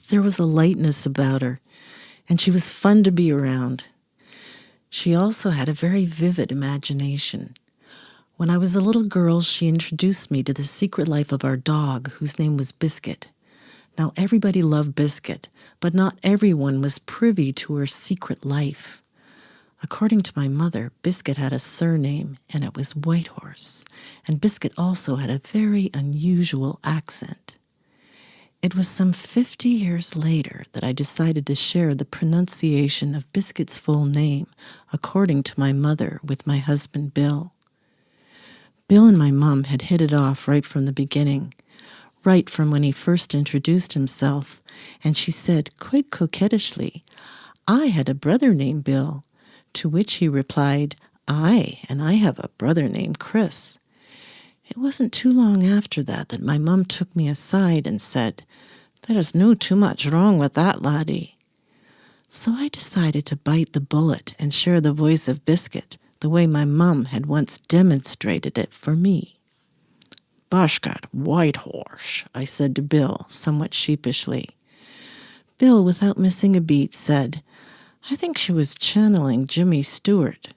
There was a lightness about her, and she was fun to be around. She also had a very vivid imagination. When I was a little girl, she introduced me to the secret life of our dog, whose name was Biscuit. Now, everybody loved Biscuit, but not everyone was privy to her secret life. According to my mother, Biscuit had a surname, and it was Whitehorse, and Biscuit also had a very unusual accent. It was some 50 years later that I decided to share the pronunciation of Biscuit's full name, according to my mother, with my husband Bill. Bill and my mom had hit it off right from the beginning, right from when he first introduced himself, and she said, quite coquettishly, "I had a brother named Bill," to which he replied, "Aye, and I have a brother named Chris." It wasn't too long after that my mom took me aside and said, "There is no too much wrong with that laddie." So I decided to bite the bullet and share the voice of Biscuit the way my mum had once demonstrated it for me. "Bashkat, Whitehorse," I said to Bill, somewhat sheepishly. Bill, without missing a beat, said, "I think she was channeling Jimmy Stewart."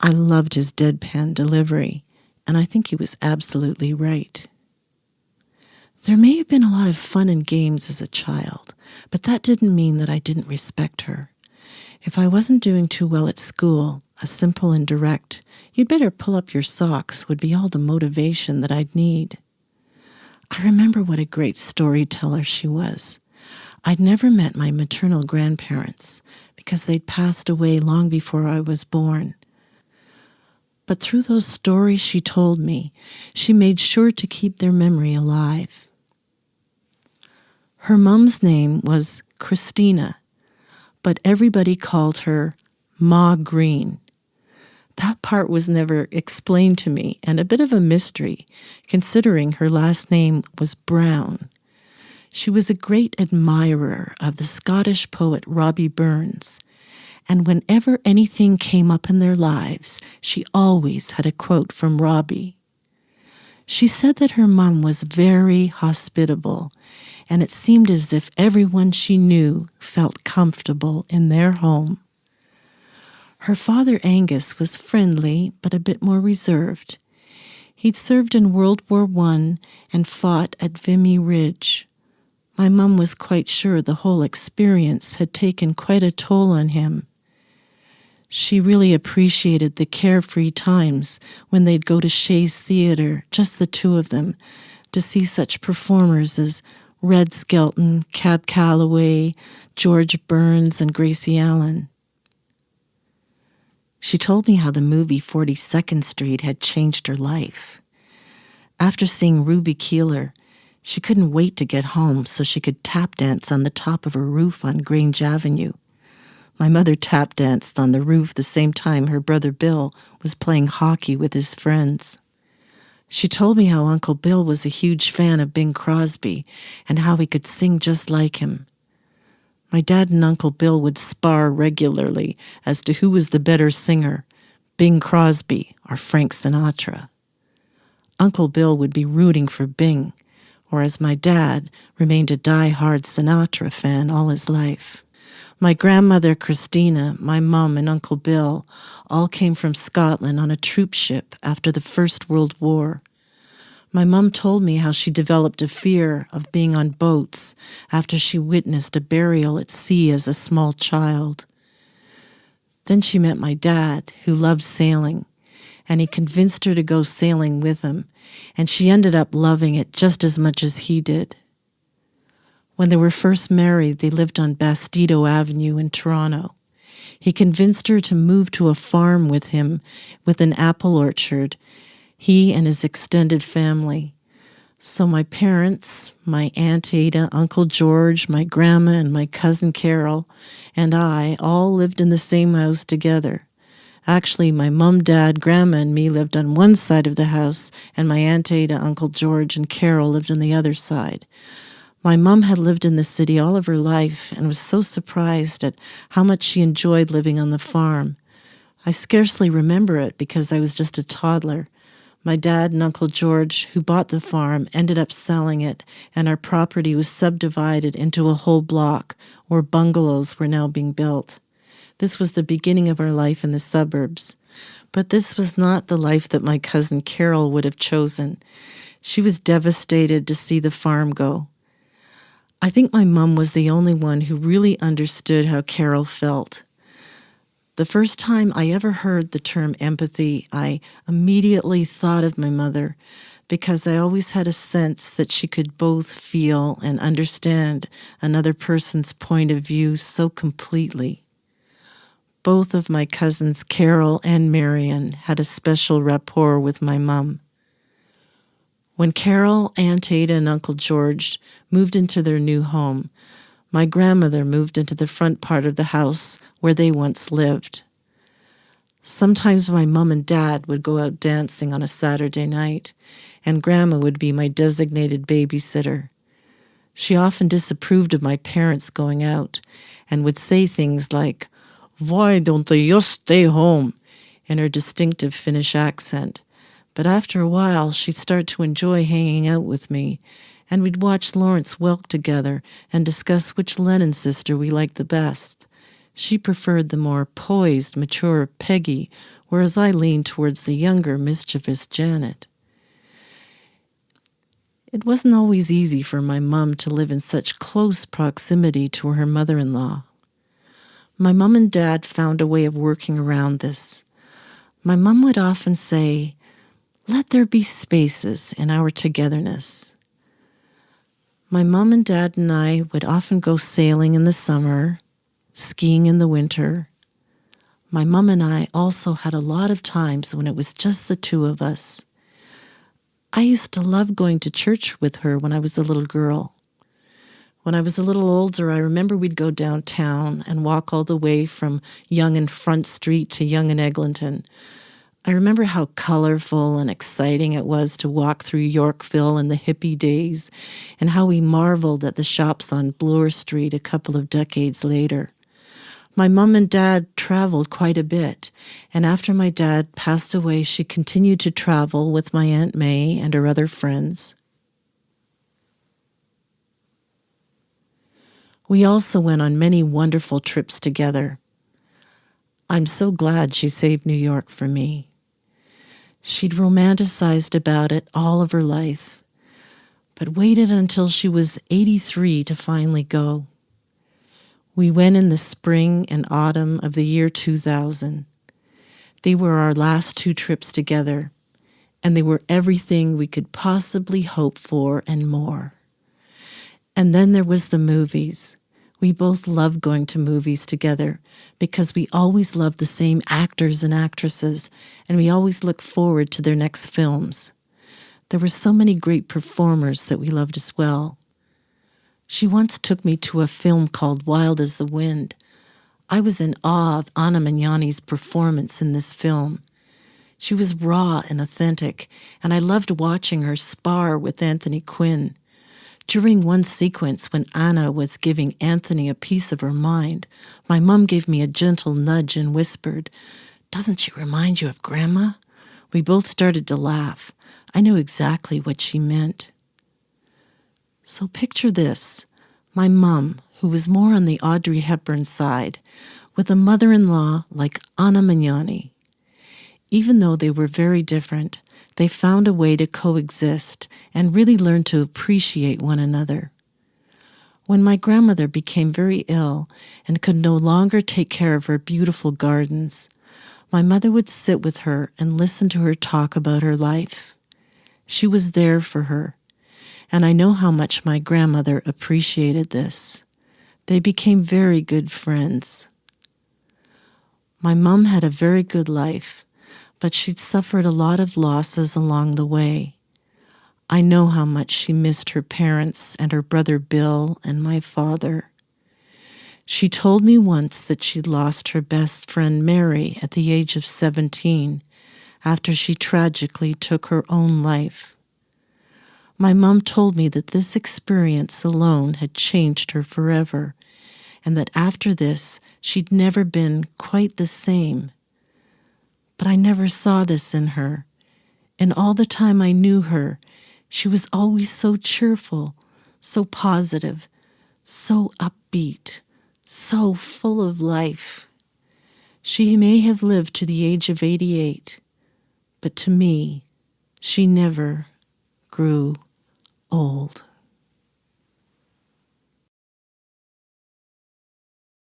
I loved his deadpan delivery, and I think he was absolutely right. There may have been a lot of fun and games as a child, but that didn't mean that I didn't respect her. If I wasn't doing too well at school, a simple and direct, "You'd better pull up your socks," would be all the motivation that I'd need. I remember what a great storyteller she was. I'd never met my maternal grandparents because they'd passed away long before I was born. But through those stories she told me, she made sure to keep their memory alive. Her mom's name was Christina, but everybody called her Ma Green. That part was never explained to me, and a bit of a mystery, considering her last name was Brown. She was a great admirer of the Scottish poet Robbie Burns, and whenever anything came up in their lives, she always had a quote from Robbie. She said that her mom was very hospitable, and it seemed as if everyone she knew felt comfortable in their home. Her father, Angus, was friendly, but a bit more reserved. He'd served in World War I and fought at Vimy Ridge. My mum was quite sure the whole experience had taken quite a toll on him. She really appreciated the carefree times when they'd go to Shea's Theatre, just the two of them, to see such performers as Red Skelton, Cab Calloway, George Burns, and Gracie Allen. She told me how the movie 42nd Street had changed her life. After seeing Ruby Keeler, she couldn't wait to get home so she could tap dance on the top of her roof on Grange Avenue. My mother tap danced on the roof the same time her brother Bill was playing hockey with his friends. She told me how Uncle Bill was a huge fan of Bing Crosby and how he could sing just like him. My dad and Uncle Bill would spar regularly as to who was the better singer, Bing Crosby or Frank Sinatra. Uncle Bill would be rooting for Bing, whereas my dad remained a die-hard Sinatra fan all his life. My grandmother Christina, my mum, and Uncle Bill all came from Scotland on a troop ship after the First World War. My mum told me how she developed a fear of being on boats after she witnessed a burial at sea as a small child. Then she met my dad, who loved sailing, and he convinced her to go sailing with him, and she ended up loving it just as much as he did. When they were first married, they lived on Bastido Avenue in Toronto. He convinced her to move to a farm with him with an apple orchard, he and his extended family. So my parents, my Aunt Ada, Uncle George, my grandma, and my cousin Carol, and I all lived in the same house together. Actually, my mum, dad, grandma, and me lived on one side of the house, and my Aunt Ada, Uncle George, and Carol lived on the other side. My mum had lived in the city all of her life and was so surprised at how much she enjoyed living on the farm. I scarcely remember it because I was just a toddler. My dad and Uncle George, who bought the farm, ended up selling it, and our property was subdivided into a whole block where bungalows were now being built. This was the beginning of our life in the suburbs. But this was not the life that my cousin Carol would have chosen. She was devastated to see the farm go. I think my mom was the only one who really understood how Carol felt. The first time I ever heard the term empathy, I immediately thought of my mother because I always had a sense that she could both feel and understand another person's point of view so completely. Both of my cousins, Carol and Marion, had a special rapport with my mom. When Carol, Aunt Ada, and Uncle George moved into their new home, my grandmother moved into the front part of the house where they once lived. Sometimes my mom and dad would go out dancing on a Saturday night, and Grandma would be my designated babysitter. She often disapproved of my parents going out and would say things like, "Why don't they just stay home?" in her distinctive Finnish accent. But after a while, she'd start to enjoy hanging out with me, and we'd watch Lawrence Welk together and discuss which Lennon sister we liked the best. She preferred the more poised, mature Peggy, whereas I leaned towards the younger, mischievous Janet. It wasn't always easy for my mom to live in such close proximity to her mother-in-law. My mom and dad found a way of working around this. My mom would often say, "Let there be spaces in our togetherness." My mom and dad and I would often go sailing in the summer, skiing in the winter. My mom and I also had a lot of times when it was just the two of us. I used to love going to church with her when I was a little girl. When I was a little older, I remember we'd go downtown and walk all the way from Yonge and Front Street to Yonge and Eglinton. I remember how colorful and exciting it was to walk through Yorkville in the hippie days, and how we marveled at the shops on Bloor Street a couple of decades later. My mom and dad traveled quite a bit, and after my dad passed away, she continued to travel with my Aunt May and her other friends. We also went on many wonderful trips together. I'm so glad she saved New York for me. She'd romanticized about it all of her life, but waited until she was 83 to finally go. We went in the spring and autumn of the year 2000. They were our last two trips together, and they were everything we could possibly hope for and more. And then there was the movies. We both loved going to movies together because we always loved the same actors and actresses, and we always looked forward to their next films. There were so many great performers that we loved as well. She once took me to a film called Wild as the Wind. I was in awe of Anna Magnani's performance in this film. She was raw and authentic, and I loved watching her spar with Anthony Quinn. During one sequence when Anna was giving Anthony a piece of her mind, my mom gave me a gentle nudge and whispered, "Doesn't she remind you of Grandma?" We both started to laugh. I knew exactly what she meant. So picture this, my mom, who was more on the Audrey Hepburn side, with a mother-in-law like Anna Magnani. Even though they were very different, they found a way to coexist and really learn to appreciate one another. When my grandmother became very ill and could no longer take care of her beautiful gardens, my mother would sit with her and listen to her talk about her life. She was there for her, and I know how much my grandmother appreciated this. They became very good friends. My mom had a very good life, but she'd suffered a lot of losses along the way. I know how much she missed her parents and her brother Bill and my father. She told me once that she'd lost her best friend Mary at the age of 17 after she tragically took her own life. My mom told me that this experience alone had changed her forever, and that after this she'd never been quite the same. But I never saw this in her. And all the time I knew her, she was always so cheerful, so positive, so upbeat, so full of life. She may have lived to the age of 88, but to me, she never grew old.